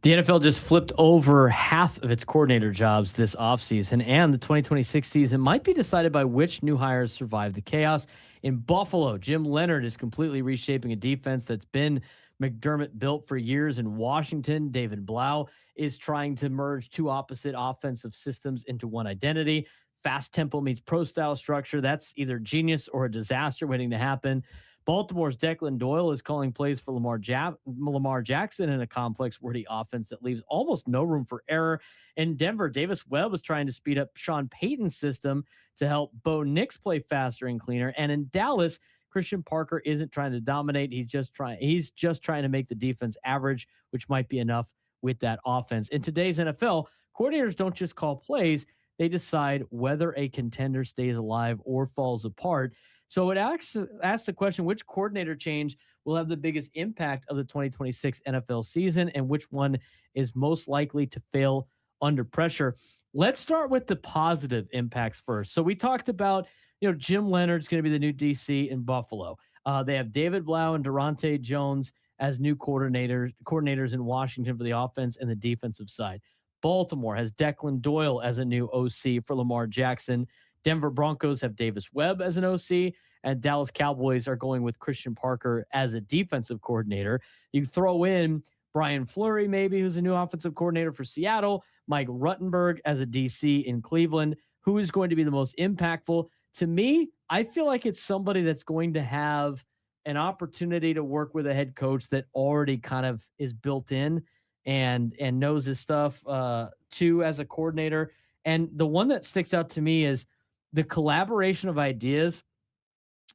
The NFL just flipped over half of its coordinator jobs this offseason, and the 2026 season might be decided by which new hires survive the chaos. In Buffalo, Jim Leonard is completely reshaping a defense that's been McDermott built for years. In Washington, David Blau is trying to merge two opposite offensive systems into one identity. Fast tempo meets pro style structure. That's either genius or a disaster waiting to happen. Baltimore's Declan Doyle is calling plays for Lamar Jackson in a complex, wordy offense that leaves almost no room for error. In Denver, Davis Webb was trying to speed up Sean Payton's system to help Bo Nix play faster and cleaner. And in Dallas, Christian Parker isn't trying to dominate. He's just trying to make the defense average, which might be enough with that offense. In today's NFL, coordinators don't just call plays, they decide whether a contender stays alive or falls apart. So it asks the question, which coordinator change will have the biggest impact of the 2026 NFL season and which one is most likely to fail under pressure? Let's start with the positive impacts first. So we talked about, Jim Leonard's going to be the new DC in Buffalo. They have David Blau and Durante Jones as new coordinators in Washington for the offense and the defensive side. Baltimore has Declan Doyle as a new OC for Lamar Jackson. Denver Broncos have Davis Webb as an OC, and Dallas Cowboys are going with Christian Parker as a defensive coordinator. You throw in Brian Flurry, maybe, who's a new offensive coordinator for Seattle, Mike Ruttenberg as a DC in Cleveland. Who is going to be the most impactful? To me, I feel like it's somebody that's going to have an opportunity to work with a head coach that already kind of is built in and knows his stuff too as a coordinator. And the one that sticks out to me is the collaboration of ideas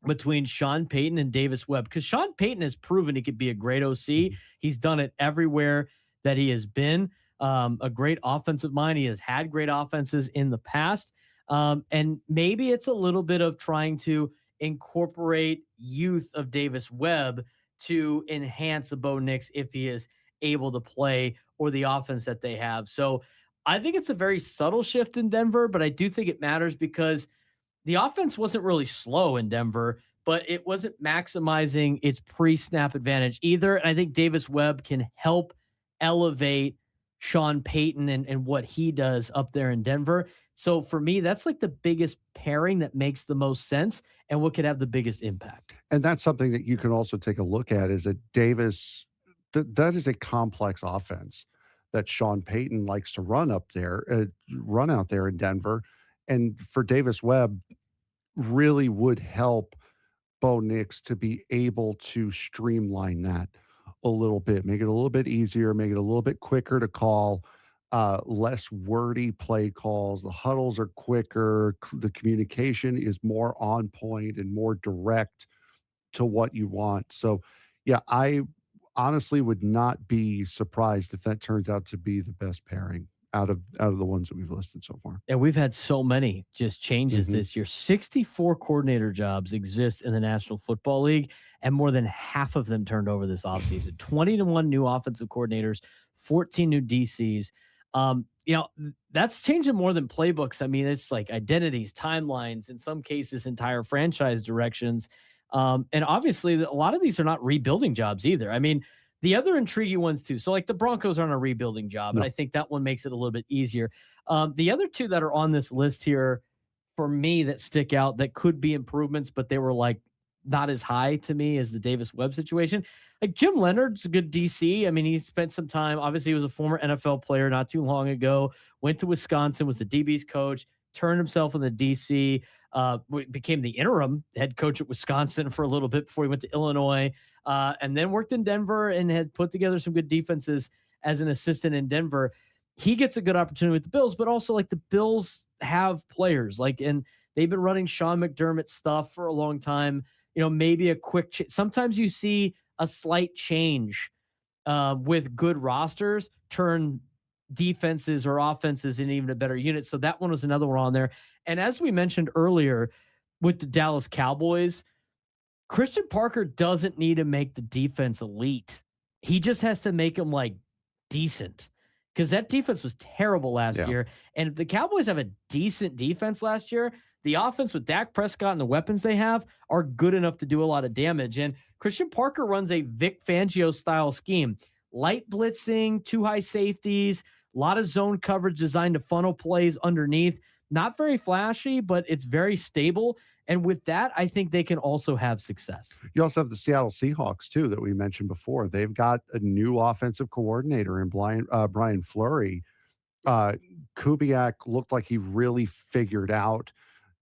between Sean Payton and Davis Webb, because Sean Payton has proven he could be a great OC. He's done it everywhere that he has been. A great offensive mind. He has had great offenses in the past. And maybe it's a little bit of trying to incorporate youth of Davis Webb to enhance a Bo Nix if he is able to play, or the offense that they have. So I think it's a very subtle shift in Denver, but I do think it matters because the offense wasn't really slow in Denver, but it wasn't maximizing its pre-snap advantage either. And I think Davis Webb can help elevate Sean Payton and what he does up there in Denver. So for me, that's like the biggest pairing that makes the most sense and what could have the biggest impact. And that's something that you can also take a look at is that Davis, that is a complex offense that Sean Payton likes to run out there in Denver. And for Davis Webb, really would help Bo Nix to be able to streamline that a little bit, make it a little bit easier, make it a little bit quicker to call, less wordy play calls. The huddles are quicker. The communication is more on point and more direct to what you want. So, yeah, I honestly would not be surprised if that turns out to be the best pairing out of the ones that we've listed so far. And we've had so many just changes Mhm. this year. 64 coordinator jobs exist in the National Football League, and more than half of them turned over this offseason. 20-1 new offensive coordinators, 14 new DCs. That's changing more than playbooks. I mean, it's like identities, timelines, in some cases, entire franchise directions. And obviously, a lot of these are not rebuilding jobs either. I mean, the other intriguing ones too. So like the Broncos are on a rebuilding job, and No. I think that one makes it a little bit easier. The other two that are on this list here for me that stick out that could be improvements, but they were like not as high to me as the Davis Webb situation. Like Jim Leonard's a good DC. I mean, he spent some time. Obviously, he was a former NFL player not too long ago. Went to Wisconsin, was the DB's coach, turned himself in the DC, became the interim head coach at Wisconsin for a little bit before he went to Illinois, and then worked in Denver and had put together some good defenses as an assistant in Denver. He gets a good opportunity with the Bills, but also like the Bills have players and they've been running Sean McDermott stuff for a long time. Maybe a quick, sometimes you see a slight change with good rosters turn defenses or offenses in even a better unit. So that one was another one on there. And as we mentioned earlier with the Dallas Cowboys, Christian Parker doesn't need to make the defense elite. He just has to make them like decent, because that defense was terrible last year. And if the Cowboys have a decent defense last year, the offense with Dak Prescott and the weapons they have are good enough to do a lot of damage. And Christian Parker runs a Vic Fangio style scheme. light blitzing, too high safeties, a lot of zone coverage designed to funnel plays underneath. Not very flashy, but it's very stable. And with that, I think they can also have success. You also have the Seattle Seahawks too that we mentioned before. They've got a new offensive coordinator in Brian Flurry. Uh, Kubiak looked like he really figured out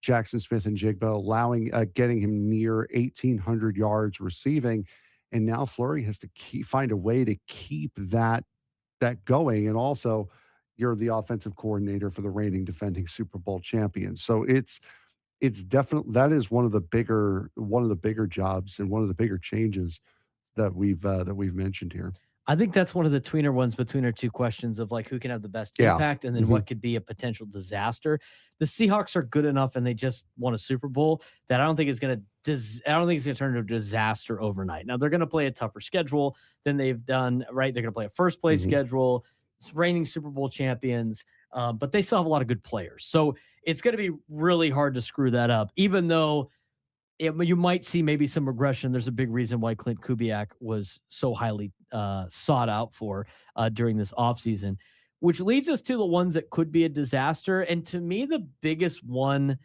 Jackson Smith and Jigba, getting him near 1,800 yards receiving, and now Flurry has to find a way to keep that going. And also, you're the offensive coordinator for the reigning defending Super Bowl champions, so it's definitely that is one of the bigger jobs and one of the bigger changes that we've mentioned here. I think that's one of the tweener ones between our two questions of like who can have the best Yeah. impact and then Mhm. what could be a potential disaster. The Seahawks are good enough and they just won a Super Bowl that I don't think it's going to I don't think it's going to turn into a disaster overnight. Now they're going to play a tougher schedule than they've done, right? They're going to play a first place Mhm. schedule. It's reigning Super Bowl champions, but they still have a lot of good players. So it's going to be really hard to screw that up, even though you might see maybe some regression. There's a big reason why Clint Kubiak was so highly sought out for during this offseason, which leads us to the ones that could be a disaster. And to me, the biggest one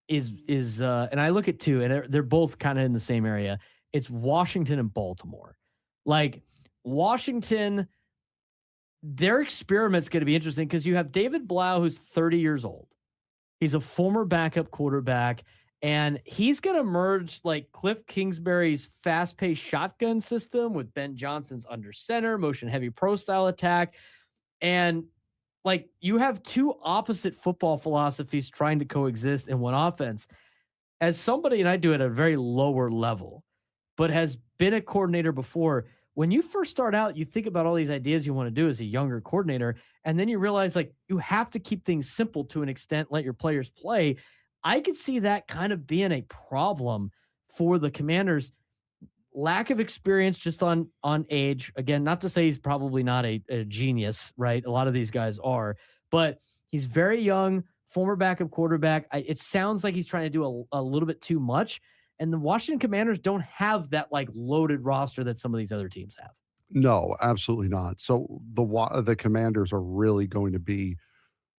and I look at two, and they're both kind of in the same area. It's Washington and Baltimore. Like Washington, their experiment's going to be interesting because you have David Blau, who's 30 years old. He's a former backup quarterback, and he's going to merge like Cliff Kingsbury's fast paced shotgun system with Ben Johnson's under center, motion heavy pro style attack. And like you have two opposite football philosophies trying to coexist in one offense. As somebody, and I do it at a very lower level, but has been a coordinator before. When you first start out, you think about all these ideas you want to do as a younger coordinator, and then you realize like you have to keep things simple to an extent, let your players play. I could see that kind of being a problem for the Commanders. Lack of experience just on age. Again, not to say he's probably not a genius, right? A lot of these guys are, but he's very young, former backup quarterback. It sounds like he's trying to do a little bit too much. And the Washington Commanders don't have that like loaded roster that some of these other teams have. No, absolutely not. So the Commanders are really going to be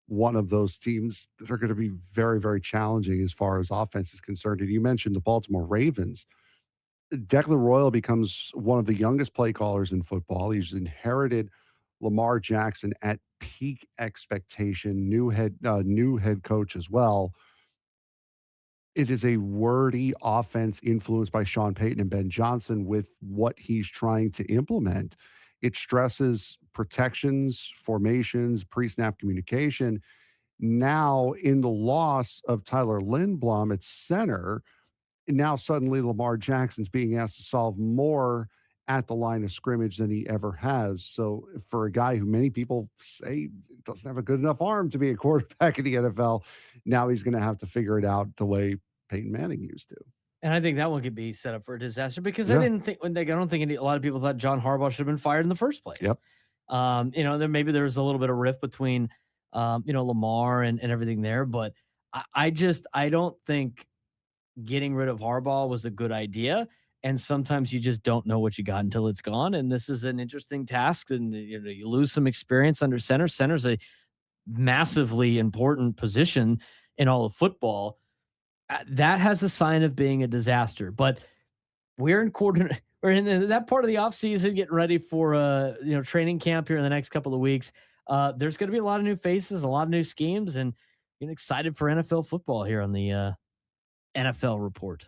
one of those teams that are going to be very, very challenging as far as offense is concerned. And you mentioned the Baltimore Ravens. Declan Royal becomes one of the youngest play callers in football. He's inherited Lamar Jackson at peak expectation, new head coach as well. It is a wordy offense influenced by Sean Payton and Ben Johnson with what he's trying to implement. It stresses protections, formations, pre-snap communication. Now, in the loss of Tyler Lindblom at center, now suddenly Lamar Jackson's being asked to solve more at the line of scrimmage than he ever has. So for a guy who many people say doesn't have a good enough arm to be a quarterback in the NFL, now he's going to have to figure it out the way Peyton Manning used to. And I think that one could be set up for a disaster because I Yeah. didn't think I don't think a lot of people thought John Harbaugh should have been fired in the first place. Yep. Maybe there was a little bit of rift between, Lamar and everything there, but I don't think getting rid of Harbaugh was a good idea. And sometimes you just don't know what you got until it's gone. And this is an interesting task. And you lose some experience under center. Center's a massively important position in all of football. That has a sign of being a disaster. But we're in quarter. We're in that part of the offseason getting ready for training camp here in the next couple of weeks. There's going to be a lot of new faces, a lot of new schemes, and getting excited for NFL football here on the NFL report.